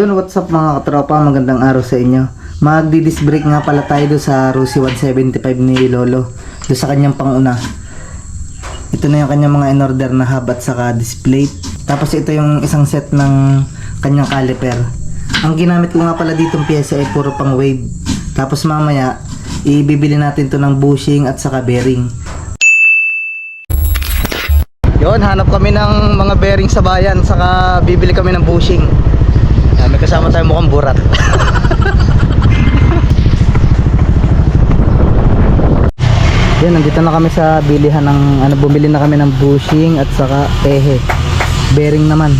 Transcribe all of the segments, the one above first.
Yun, what's up mga katropa, magandang araw sa inyo. Magdi-disc brake nga pala tayo doon sa Rusi 175 ni Lolo, doon sa kanyang panguna. Ito na yung kanyang mga in-order na hub at saka display. Tapos ito yung isang set ng kanyang caliper. Ang ginamit ko nga pala ditong pyesa ay puro pang wave. Tapos mamaya ibibili natin to ng bushing at saka bearing. Yun, hanap kami ng mga bearing sa bayan, saka bibili kami ng bushing. May kasama tayo mukhang burat. Yan, nandito na kami sa bilihan ng bumili na kami ng bushing at saka ehe. Bearing naman.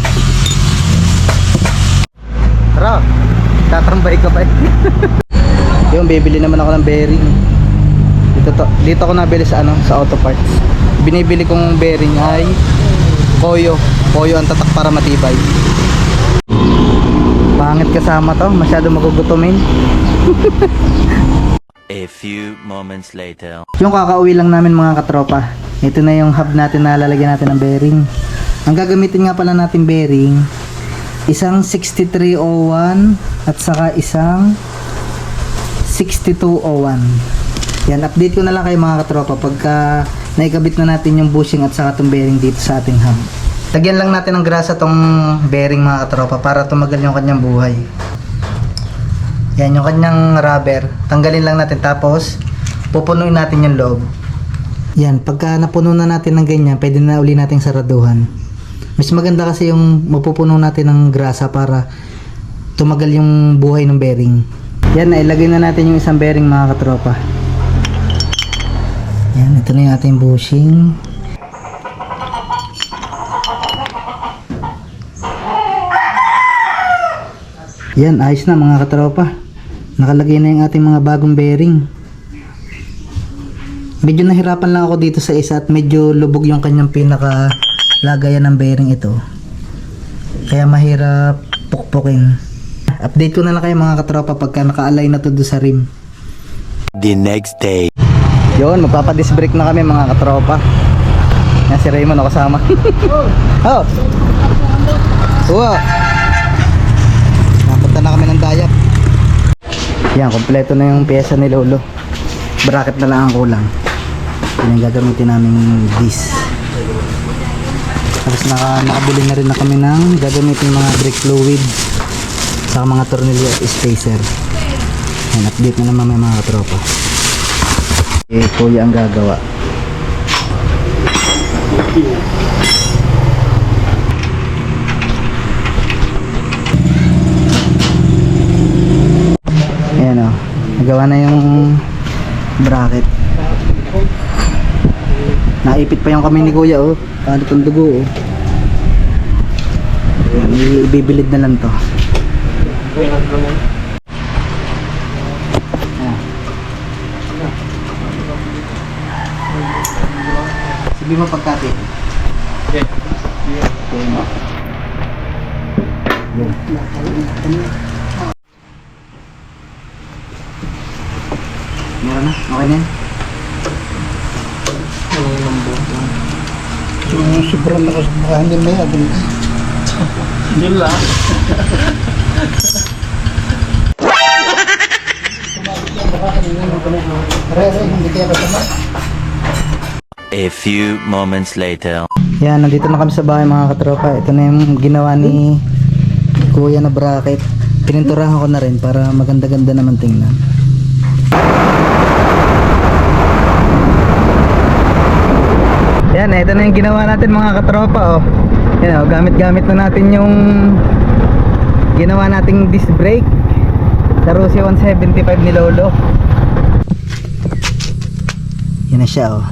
Tara, tatrambay ka ba? Yung bibili naman ako ng bearing. Dito ako nabili sa sa auto parts. Binibili kong bearing ay Koyo ang tatak para matibay. Pangit kasama to, masyado magugutumin. A few moments later. Yung kakauwi lang namin mga katropa. Ito na yung hub natin na lalagyan natin ng bearing. Ang gagamitin nga pala natin bearing, isang 6301 at saka isang 6201. Yan, update ko na lang kayo mga katropa pagka naikabit na natin yung bushing at saka itong bearing dito sa ating hub. Lagyan lang natin ng grasa tong bearing mga katropa para tumagal yung kanyang buhay. Yan yung kanyang rubber. Tanggalin lang natin tapos pupunuin natin yung loob. Yan, pagka napuno na natin ng ganyan, pwede na uli nating saraduhan. Mas maganda kasi yung mapupuno natin ng grasa para tumagal yung buhay ng bearing. Yan, nailagay na natin yung isang bearing mga katropa. Yan, ito na yung ating bushing. Yan, ayos na mga katropa. Nakalagay na yung ating mga bagong bearing. Medyo nahirapan lang ako dito sa isa at medyo lubog yung kanyang pinaka lagayan ng bearing ito. Kaya mahirap pukpukin. Update ko na lang kayo mga katropa pagka naka-align na to doon sa rim. The next day. Yun, magpapadisc brake na kami mga katropa. Yan si Raymond ako kasama. Oh! Wow! Napunta na kami ng Dayap. Yan, kompleto na yung pyesa ni Lolo. Bracket na lang ang kulang. Yan yung gagamitin namin disc. Tapos nakabili na rin na kami ng gagamitin mga brake fluid saka mga tornilyo at spacer. Yan, update na naman mga katropa. Kuya ang gagawa. Ayan o, nagawa na yung bracket. Naipit pa yung kami ni kuya o. Paano itong dugo o. Ibibilid na lang to. Sabi mo pagkati. Okay. Meron na? Okay na yan? Yung sobrang lakas baka hindi may agad. Yun lang. A few moments later. Yan, nandito na kami sa bahay mga katropa. Ito na yung ginawa ni kuya na bracket. Pininturahan ko na rin para maganda-ganda naman tingnan. Yan, ito na yung ginawa natin mga katropa oh. Yan oh, gamit-gamit na natin yung ginawa nating disc brake sa Rusi 175 ni Lolo. Yan na siya oh.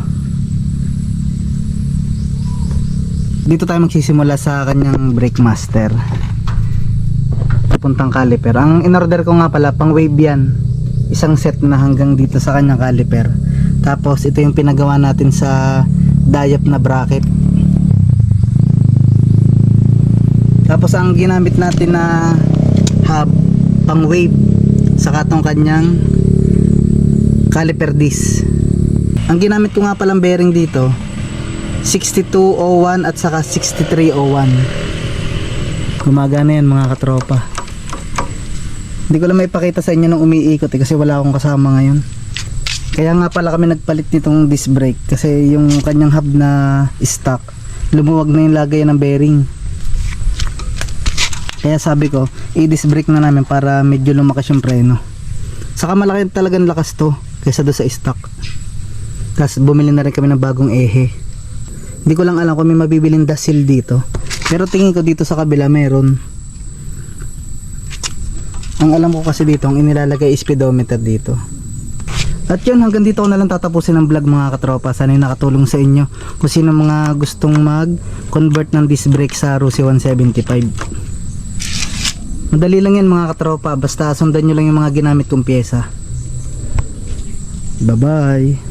Dito tayo magsisimula sa kanyang brake master. Puntang caliper. Ang in-order ko nga pala pang wave yan. Isang set na hanggang dito sa kanyang caliper. Tapos ito yung pinagawa natin sa Dayap na bracket. Tapos ang ginamit natin na hub pang wave saka tong kanyang caliper disc. Ang ginamit ko nga palang bearing dito 6201 at saka 6301. Gumagana yan mga katropa. Hindi ko lang maipakita sa inyo nung umiikot kasi wala akong kasama ngayon. Kaya nga pala kami nagpalit nitong disc brake kasi yung kanyang hub na stock, lumuwag na yung lagayan ng bearing. Kaya sabi ko, i-disc brake na namin para medyo lumakas yung preno. Saka malaki talagang lakas to kaysa doon sa stock. Tapos bumili na rin kami ng bagong ehe. Hindi ko lang alam kung may mabibiling dasil dito. Pero tingin ko dito sa kabila meron. Ang alam ko kasi dito, ang inilalagay is speedometer dito. At yun, hanggang dito ko na lang tatapusin ang vlog mga katropa. Sana nakatulong sa inyo kung sino mga gustong mag-convert ng disc brake sa Rossi 175. Madali lang yan mga katropa, basta sundan nyo lang yung mga ginamit kong pyesa. Bye bye.